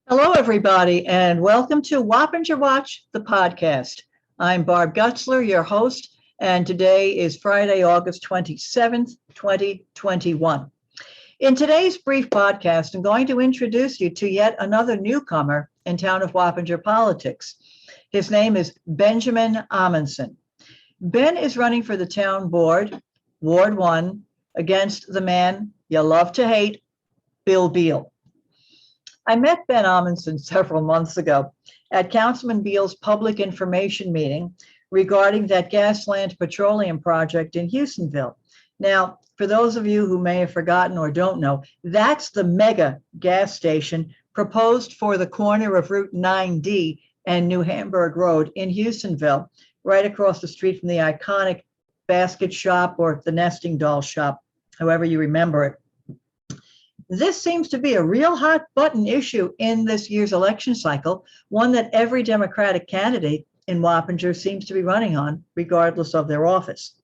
Hello, everybody, and welcome to Wappinger Watch, the podcast. I'm Barb Gutzler, your host, and today is Friday, August 27th, 2021. In today's brief podcast, I'm going to introduce you to yet another newcomer in town of Wappinger politics. His name is Benjamin Amundson. Ben is running for the town board, Ward 1, against the man you love to hate, Bill Beal. I met Ben Amundson several months ago at Councilman Beal's public information meeting regarding that Gasland Petroleum project in Houstonville. Now, for those of you who may have forgotten or don't know, that's the mega gas station proposed for the corner of Route 9D and New Hamburg Road in Houstonville, right across the street from the iconic basket shop or the nesting doll shop, however you remember it. This seems to be a real hot button issue in this year's election cycle, one that every Democratic candidate in Wappinger seems to be running on, regardless of their office.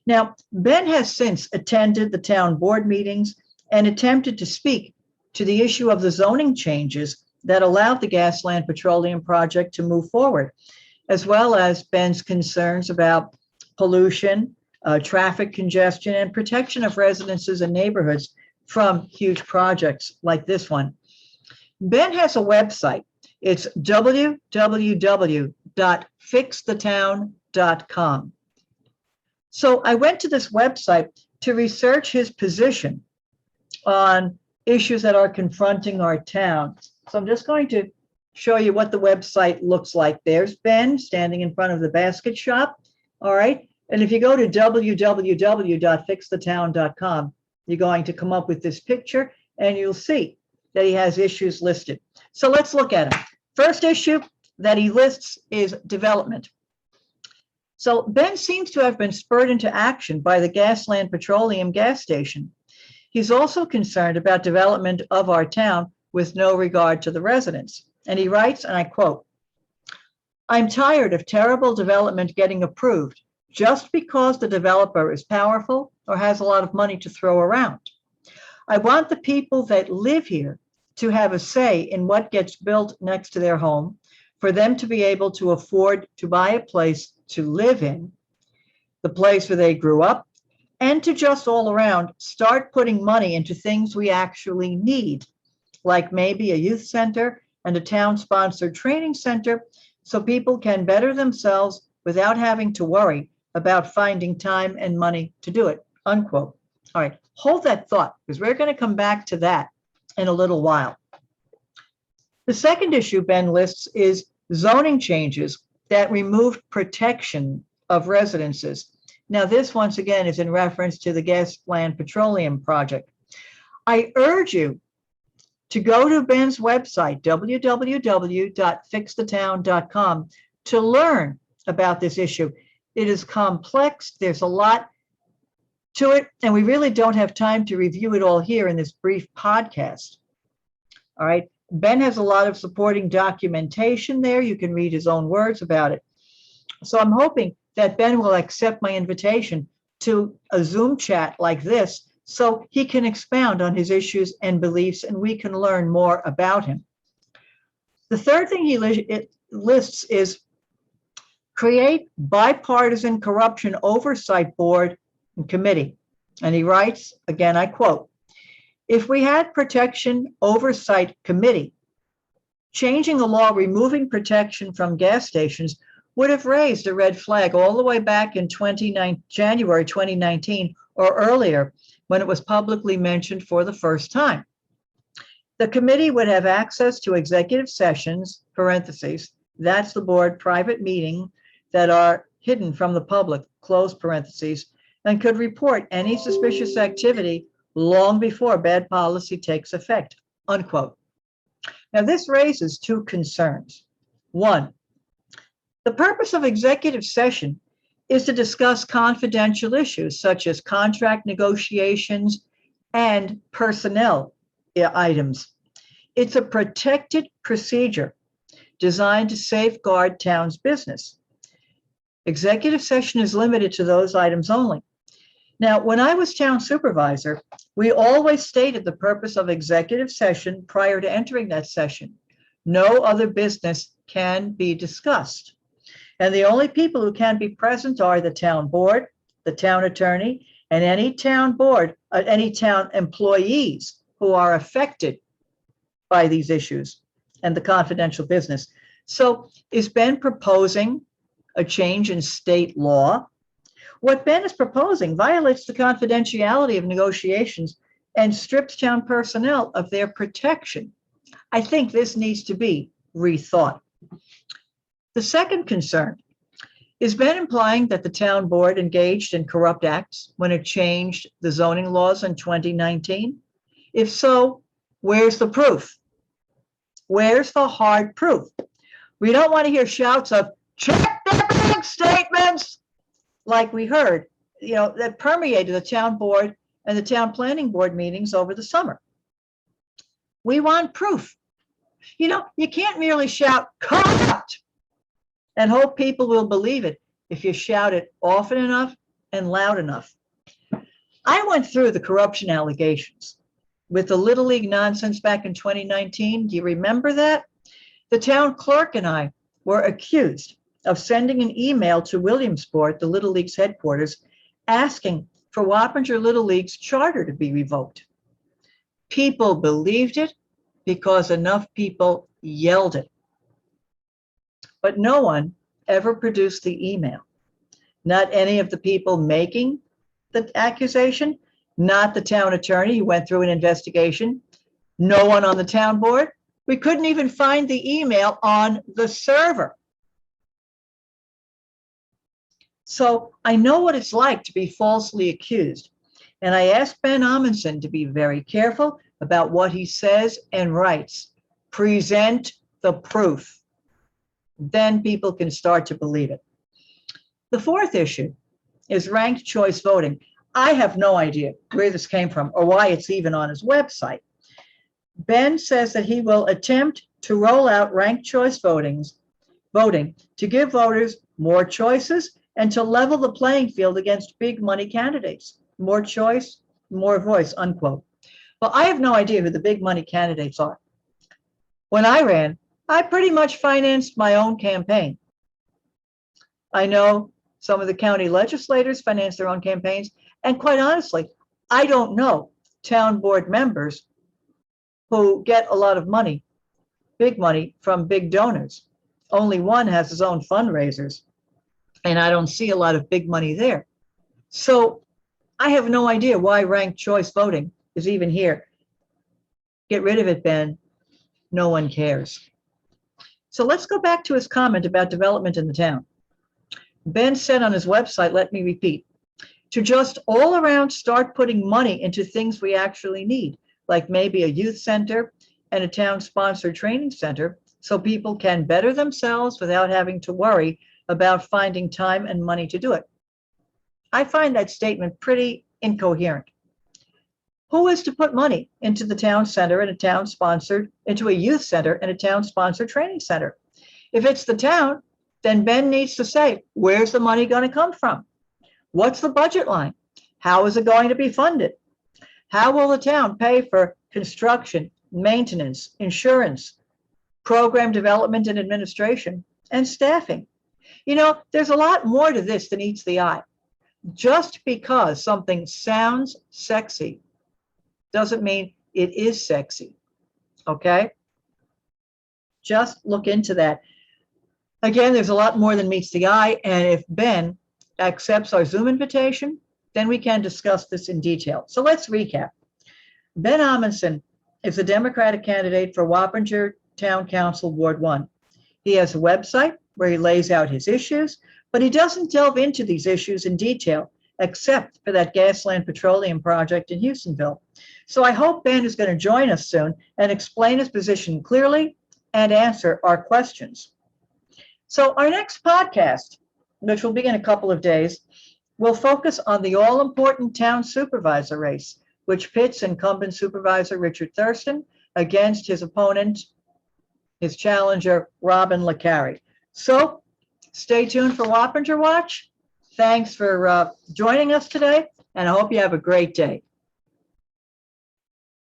Now, Ben has since attended the town board meetings and attempted to speak to the issue of the zoning changes that allowed the Gasland Petroleum project to move forward, as well as Ben's concerns about pollution, traffic congestion, and protection of residences and neighborhoods from huge projects like this one. Ben has a website. It's www.fixthetown.com. So I went to this website to research his position on issues that are confronting our town. So I'm just going to show you what the website looks like. There's Ben standing in front of the basket shop. All right. And if you go to www.fixthetown.com, you're going to come up with this picture and you'll see that he has issues listed. So let's look at them. First issue that he lists is development. So Ben seems to have been spurred into action by the Gasland Petroleum gas station. He's also concerned about development of our town with no regard to the residents. And he writes, and I quote, "I'm tired of terrible development getting approved just because the developer is powerful or has a lot of money to throw around. I want the people that live here to have a say in what gets built next to their home, for them to be able to afford to buy a place to live in, the place where they grew up, and to just all around start putting money into things we actually need, like maybe a youth center and a town-sponsored training center, so people can better themselves without having to worry about finding time and money to do it," unquote. All right, hold that thought, because we're going to come back to that in a little while. The second issue Ben lists is zoning changes that removed protection of residences. Now, this once again is in reference to the Gasland Petroleum project. I urge you to go to Ben's website, www.fixthetown.com, to learn about this issue. It is complex. There's a lot to it, and we really don't have time to review it all here in this brief podcast. All right. Ben has a lot of supporting documentation there. You can read his own words about it. So I'm hoping that Ben will accept my invitation to a Zoom chat like this so he can expound on his issues and beliefs, and we can learn more about him. The third thing he lists is create bipartisan corruption oversight board and committee. And he writes, again, I quote, "If we had protection oversight committee, changing the law removing protection from gas stations would have raised a red flag all the way back in January 2019 or earlier, when it was publicly mentioned for the first time. The committee would have access to executive sessions, parentheses, that's the board private meeting that are hidden from the public, close parentheses, and could report any suspicious activity long before bad policy takes effect," unquote. Now, this raises two concerns. One, the purpose of executive session is to discuss confidential issues such as contract negotiations and personnel items. It's a protected procedure designed to safeguard town's business. Executive session is limited to those items only. Now, when I was town supervisor, we always stated the purpose of executive session prior to entering that session. No other business can be discussed. And the only people who can be present are the town board, the town attorney, and any town board, any town employees who are affected by these issues and the confidential business. So is Ben proposing a change in state law? What Ben is proposing violates the confidentiality of negotiations and strips town personnel of their protection. I think this needs to be rethought. The second concern is Ben implying that the town board engaged in corrupt acts when it changed the zoning laws in 2019? If so, where's the proof? Where's the hard proof? We don't want to hear shouts of check the bank statements like we heard, that permeated the town board and the town planning board meetings over the summer. We want proof. You can't merely shout corrupt and hope people will believe it if you shout it often enough and loud enough. I went through the corruption allegations with the Little League nonsense back in 2019. Do you remember that? The town clerk and I were accused of sending an email to Williamsport, the Little League's headquarters, asking for Wappinger Little League's charter to be revoked. People believed it because enough people yelled it. But no one ever produced the email. Not any of the people making the accusation, not the town attorney who went through an investigation, no one on the town board. We couldn't even find the email on the server. So I know what it's like to be falsely accused. And I asked Ben Amundson to be very careful about what he says and writes. Present the proof. Then people can start to believe it. The fourth issue is ranked choice voting. I have no idea where this came from or why it's even on his website. Ben says that he will attempt to roll out ranked choice voting to give voters more choices and to level the playing field against big money candidates. More choice, more voice, unquote. Well, I have no idea who the big money candidates are. When I ran, I pretty much financed my own campaign. I know some of the county legislators finance their own campaigns. And quite honestly, I don't know town board members who get a lot of money, big money, from big donors. Only one has his own fundraisers, and I don't see a lot of big money there. So I have no idea why ranked choice voting is even here. Get rid of it, Ben. No one cares. So let's go back to his comment about development in the town. Ben said on his website, let me repeat, to just all around start putting money into things we actually need, like maybe a youth center and a town-sponsored training center, so people can better themselves without having to worry about finding time and money to do it. I find that statement pretty incoherent. Who is to put money into the town center and into a youth center and a town-sponsored training center? If it's the town, then Ben needs to say, where's the money going to come from? What's the budget line? How is it going to be funded? How will the town pay for construction, maintenance, insurance, program development and administration, and staffing? There's a lot more to this than meets the eye. Just because something sounds sexy doesn't mean it is sexy, okay? Just look into that. Again, there's a lot more than meets the eye, and if Ben accepts our Zoom invitation, then we can discuss this in detail. So let's recap. Ben Amundson is a Democratic candidate for Wappinger Town Council Ward 1. He has a website where he lays out his issues, but he doesn't delve into these issues in detail, except for that Gasland Petroleum project in Houstonville. So I hope Ben is going to join us soon and explain his position clearly and answer our questions. So our next podcast, which will be in a couple of days, will focus on the all-important town supervisor race, which pits incumbent supervisor Richard Thurston against his opponent, his challenger, Robin LeCarry. So stay tuned for Wappinger Watch. Thanks for joining us today, and I hope you have a great day.